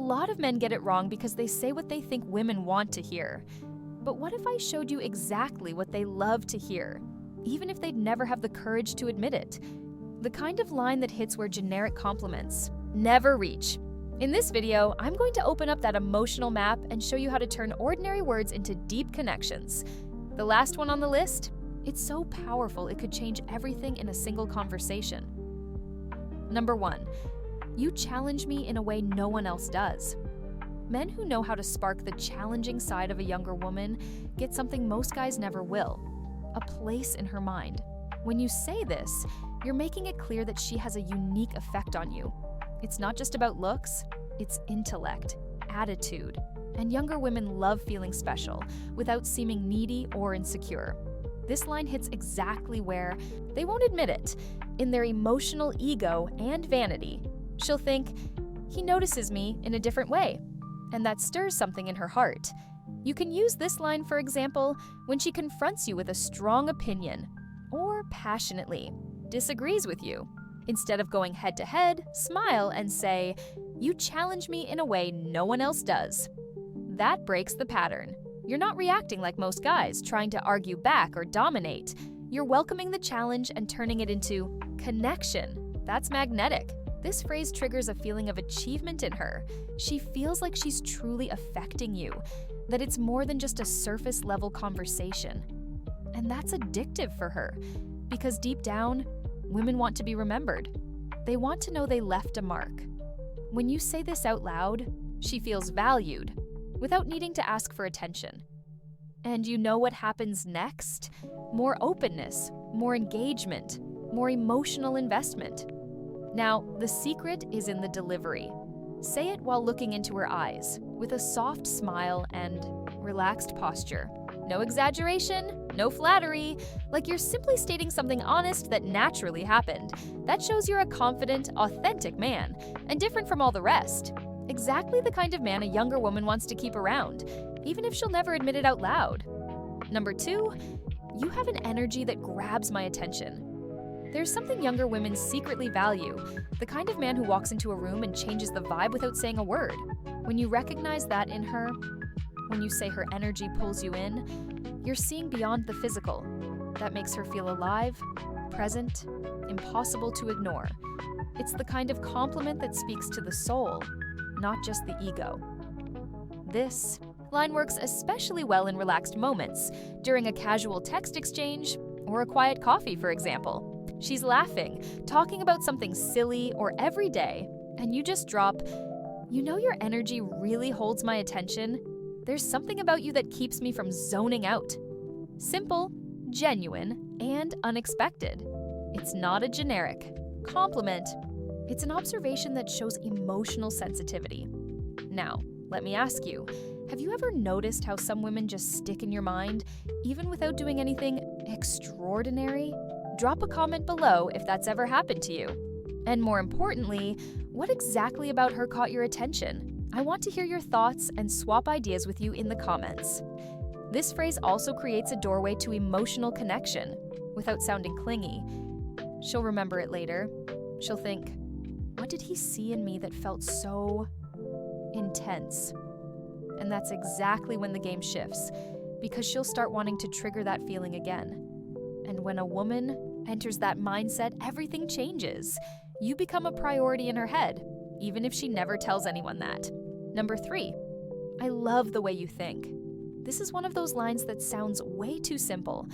lot of men get it wrong because they say what they think women want to hear. But what if I showed you exactly what they love to hear, even if they'd never have the courage to admit it? The kind of line that hits where generic compliments never reach. In this video, I'm going to open up that emotional map and show you how to turn ordinary words into deep connections. The last one on the list? It's so powerful it could change everything in a single conversation. Number 1, you challenge me in a way no one else does. Men who know how to spark the challenging side of a younger woman get something most guys never will: a place in her mind. When you say this, you're making it clear that she has a unique effect on you. It's not just about looks, it's intellect, attitude, and younger women love feeling special without seeming needy or insecure. This line hits exactly where they won't admit it, in their emotional ego and vanity. She'll think, he notices me in a different way, and that stirs something in her heart. You can use this line, for example, when she confronts you with a strong opinion, or passionately disagrees with you. Instead of going head to head, smile and say, you challenge me in a way no one else does. That breaks the pattern. You're not reacting like most guys, trying to argue back or dominate. You're welcoming the challenge and turning it into connection. That's magnetic. This phrase triggers a feeling of achievement in her. She feels like she's truly affecting you, that it's more than just a surface-level conversation. And that's addictive for her, because deep down, women want to be remembered. They want to know they left a mark. When you say this out loud, she feels valued, without needing to ask for attention. And you know what happens next? More openness, more engagement, more emotional investment. Now, the secret is in the delivery. Say it while looking into her eyes, with a soft smile and relaxed posture. No exaggeration, no flattery, like you're simply stating something honest that naturally happened. That shows you're a confident, authentic man, and different from all the rest. Exactly the kind of man a younger woman wants to keep around, even if she'll never admit it out loud. Number 2, you have an energy that grabs my attention. There's something younger women secretly value, the kind of man who walks into a room and changes the vibe without saying a word. When you recognize that in her, when you say her energy pulls you in, you're seeing beyond the physical. That makes her feel alive, present, impossible to ignore. It's the kind of compliment that speaks to the soul, not just the ego. This line works especially well in relaxed moments, during a casual text exchange or a quiet coffee, for example. She's laughing, talking about something silly or everyday, and you just drop, you know, your energy really holds my attention. There's something about you that keeps me from zoning out. Simple, genuine, and unexpected. It's not a generic compliment. It's an observation that shows emotional sensitivity. Now, let me ask you, have you ever noticed how some women just stick in your mind, even without doing anything extraordinary? Drop a comment below if that's ever happened to you. And more importantly, what exactly about her caught your attention? I want to hear your thoughts and swap ideas with you in the comments. This phrase also creates a doorway to emotional connection, without sounding clingy. She'll remember it later. She'll think, what did he see in me that felt so intense? And that's exactly when the game shifts, because she'll start wanting to trigger that feeling again. And when a woman enters that mindset, everything changes. You become a priority in her head, even if she never tells anyone that. Number 3, I love the way you think. This is one of those lines that sounds way too simple,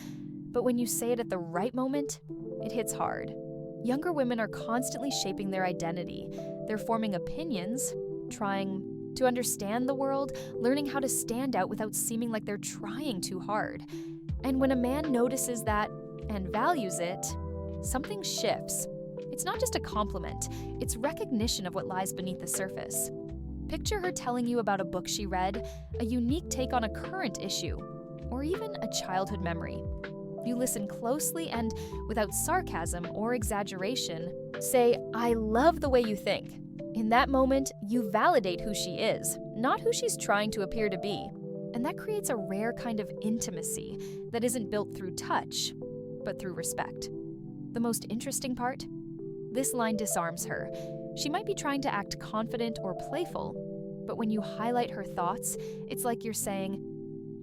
but when you say it at the right moment, it hits hard. Younger women are constantly shaping their identity. They're forming opinions, trying to understand the world, learning how to stand out without seeming like they're trying too hard. And when a man notices that and values it, something shifts. It's not just a compliment, it's recognition of what lies beneath the surface. Picture her telling you about a book she read, a unique take on a current issue, or even a childhood memory. You listen closely and, without sarcasm or exaggeration, say, I love the way you think. In that moment, you validate who she is, not who she's trying to appear to be. And that creates a rare kind of intimacy that isn't built through touch, but through respect. The most interesting part? This line disarms her. She might be trying to act confident or playful, But when you highlight her thoughts, it's like you're saying,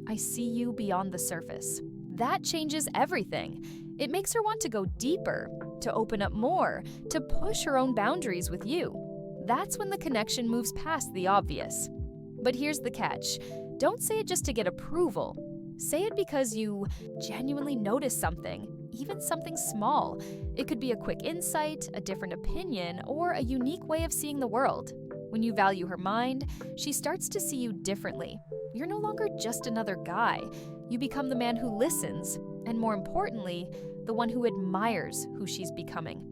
I see you beyond the surface. That changes everything. It makes her want to go deeper, to open up more, to push her own boundaries with you. That's when the connection moves past the obvious. But here's the catch. Don't say it just to get approval. Say it because you genuinely notice something, even something small. It could be a quick insight, a different opinion, or a unique way of seeing the world. When you value her mind, she starts to see you differently. You're no longer just another guy. You become the man who listens, and more importantly, the one who admires who she's becoming.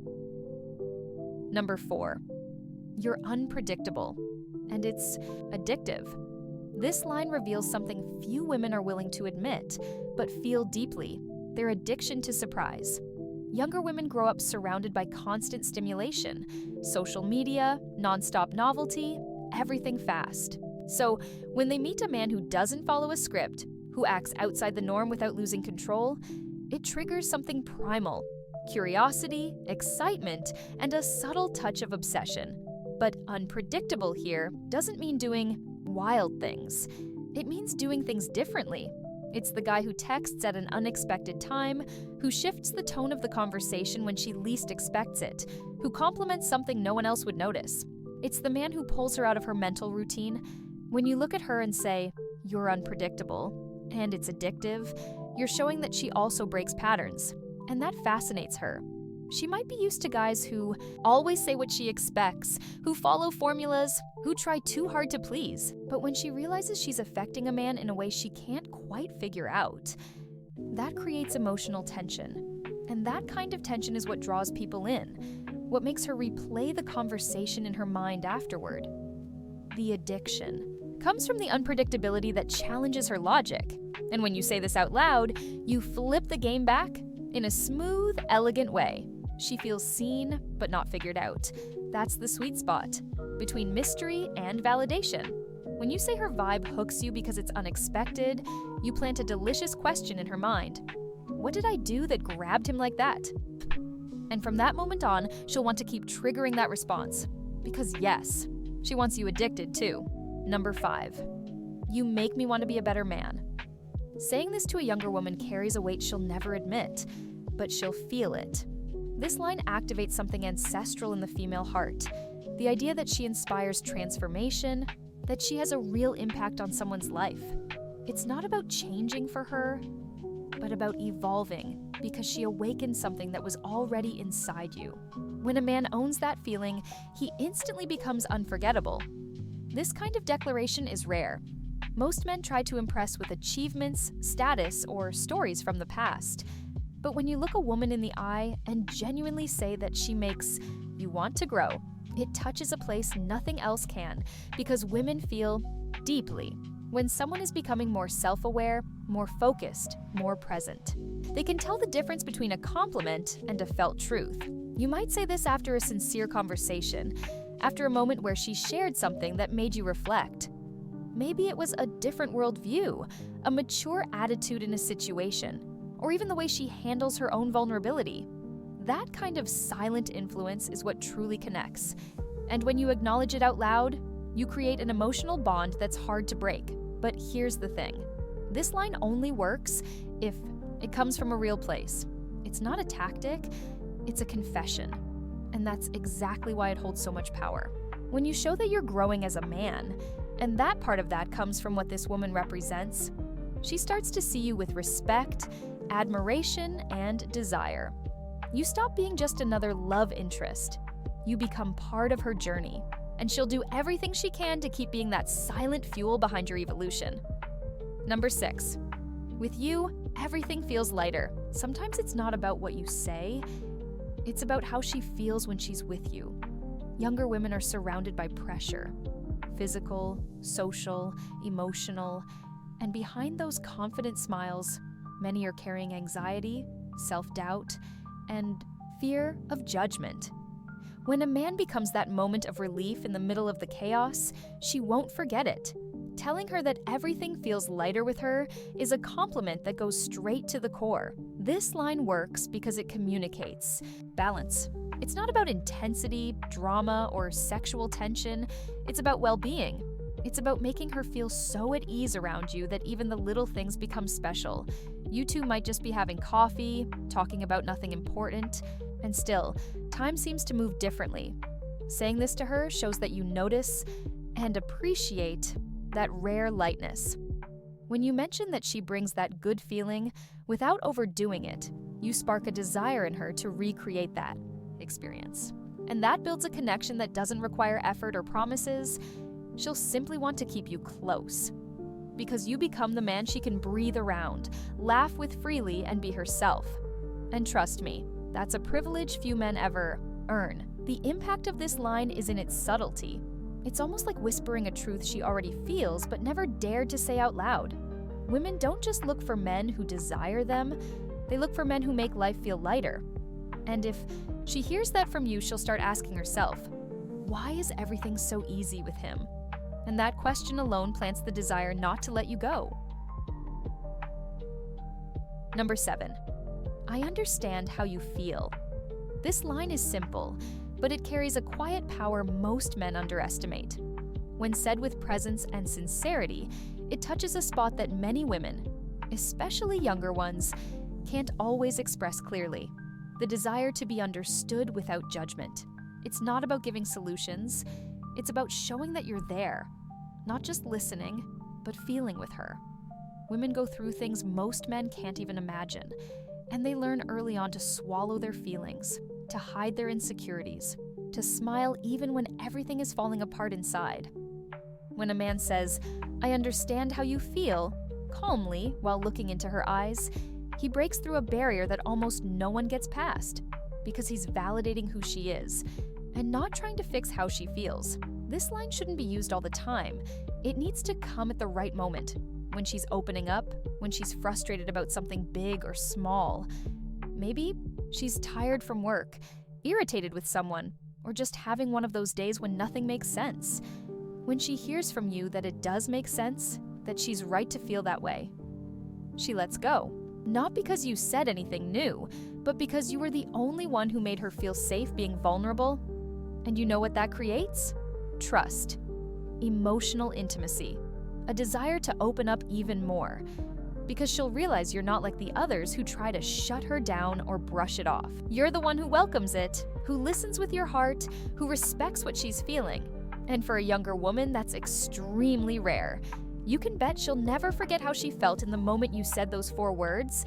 Number 4, you're unpredictable, and it's addictive. This line reveals something few women are willing to admit, but feel deeply: their addiction to surprise. Younger women grow up surrounded by constant stimulation, social media, nonstop novelty, everything fast. So when they meet a man who doesn't follow a script, who acts outside the norm without losing control, it triggers something primal: curiosity, excitement, and a subtle touch of obsession. But unpredictable here doesn't mean doing wild things. It means doing things differently. It's the guy who texts at an unexpected time, who shifts the tone of the conversation when she least expects it, who compliments something no one else would notice. It's the man who pulls her out of her mental routine. When you look at her and say, "You're unpredictable," and it's addictive, you're showing that she also breaks patterns, and that fascinates her. She might be used to guys who always say what she expects, who follow formulas, who try too hard to please. But when she realizes she's affecting a man in a way she can't quite figure out, that creates emotional tension. And that kind of tension is what draws people in, what makes her replay the conversation in her mind afterward. The addiction comes from the unpredictability that challenges her logic. And when you say this out loud, you flip the game back in a smooth, elegant way. She feels seen, but not figured out. That's the sweet spot, between mystery and validation. When you say her vibe hooks you because it's unexpected, you plant a delicious question in her mind. What did I do that grabbed him like that? And from that moment on, she'll want to keep triggering that response. Because yes, she wants you addicted too. Number 5, you make me want to be a better man. Saying this to a younger woman carries a weight she'll never admit, but she'll feel it. This line activates something ancestral in the female heart, the idea that she inspires transformation, that she has a real impact on someone's life. It's not about changing for her, but about evolving, because she awakened something that was already inside you. When a man owns that feeling, he instantly becomes unforgettable. This kind of declaration is rare. Most men try to impress with achievements, status, or stories from the past. But when you look a woman in the eye and genuinely say that she makes you want to grow, it touches a place nothing else can, because women feel deeply when someone is becoming more self-aware, more focused, more present. They can tell the difference between a compliment and a felt truth. You might say this after a sincere conversation, after a moment where she shared something that made you reflect. Maybe it was a different worldview, a mature attitude in a situation, or even the way she handles her own vulnerability. That kind of silent influence is what truly connects. And when you acknowledge it out loud, you create an emotional bond that's hard to break. But here's the thing. This line only works if it comes from a real place. It's not a tactic, it's a confession. And that's exactly why it holds so much power. When you show that you're growing as a man, and that part of that comes from what this woman represents, she starts to see you with respect, admiration, and desire. You stop being just another love interest. You become part of her journey, and she'll do everything she can to keep being that silent fuel behind your evolution. Number 6, with you, everything feels lighter. Sometimes it's not about what you say, it's about how she feels when she's with you. Younger women are surrounded by pressure, physical, social, emotional, and behind those confident smiles, many are carrying anxiety, self-doubt, and fear of judgment. When a man becomes that moment of relief in the middle of the chaos, she won't forget it. Telling her that everything feels lighter with her is a compliment that goes straight to the core. This line works because it communicates balance. It's not about intensity, drama, or sexual tension. It's about well-being. It's about making her feel so at ease around you that even the little things become special. You two might just be having coffee, talking about nothing important, and still, time seems to move differently. Saying this to her shows that you notice and appreciate that rare lightness. When you mention that she brings that good feeling without overdoing it, you spark a desire in her to recreate that experience. And that builds a connection that doesn't require effort or promises. She'll simply want to keep you close. Because you become the man she can breathe around, laugh with freely, and be herself. And trust me, that's a privilege few men ever earn. The impact of this line is in its subtlety. It's almost like whispering a truth she already feels but never dared to say out loud. Women don't just look for men who desire them, they look for men who make life feel lighter. And if she hears that from you, she'll start asking herself, why is everything so easy with him? And that question alone plants the desire not to let you go. Number 7, I understand how you feel. This line is simple, but it carries a quiet power most men underestimate. When said with presence and sincerity, it touches a spot that many women, especially younger ones, can't always express clearly. The desire to be understood without judgment. It's not about giving solutions, it's about showing that you're there, not just listening, but feeling with her. Women go through things most men can't even imagine, and they learn early on to swallow their feelings, to hide their insecurities, to smile even when everything is falling apart inside. When a man says, I understand how you feel, calmly while looking into her eyes, he breaks through a barrier that almost no one gets past, because he's validating who she is, and not trying to fix how she feels. This line shouldn't be used all the time. It needs to come at the right moment, when she's opening up, when she's frustrated about something big or small. Maybe she's tired from work, irritated with someone, or just having one of those days when nothing makes sense. When she hears from you that it does make sense, that she's right to feel that way, she lets go. Not because you said anything new, but because you were the only one who made her feel safe being vulnerable. And you know what that creates? Trust, emotional intimacy, a desire to open up even more. Because she'll realize you're not like the others who try to shut her down or brush it off. You're the one who welcomes it, who listens with your heart, who respects what she's feeling. And for a younger woman, that's extremely rare. You can bet she'll never forget how she felt in the moment you said those 4 words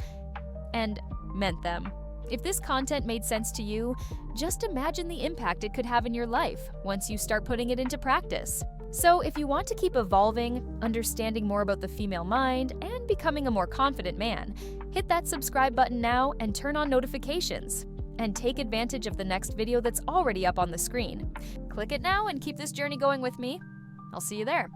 and meant them. If this content made sense to you, just imagine the impact it could have in your life once you start putting it into practice. So if you want to keep evolving, understanding more about the female mind, and becoming a more confident man, hit that subscribe button now and turn on notifications. And take advantage of the next video that's already up on the screen. Click it now and keep this journey going with me. I'll see you there.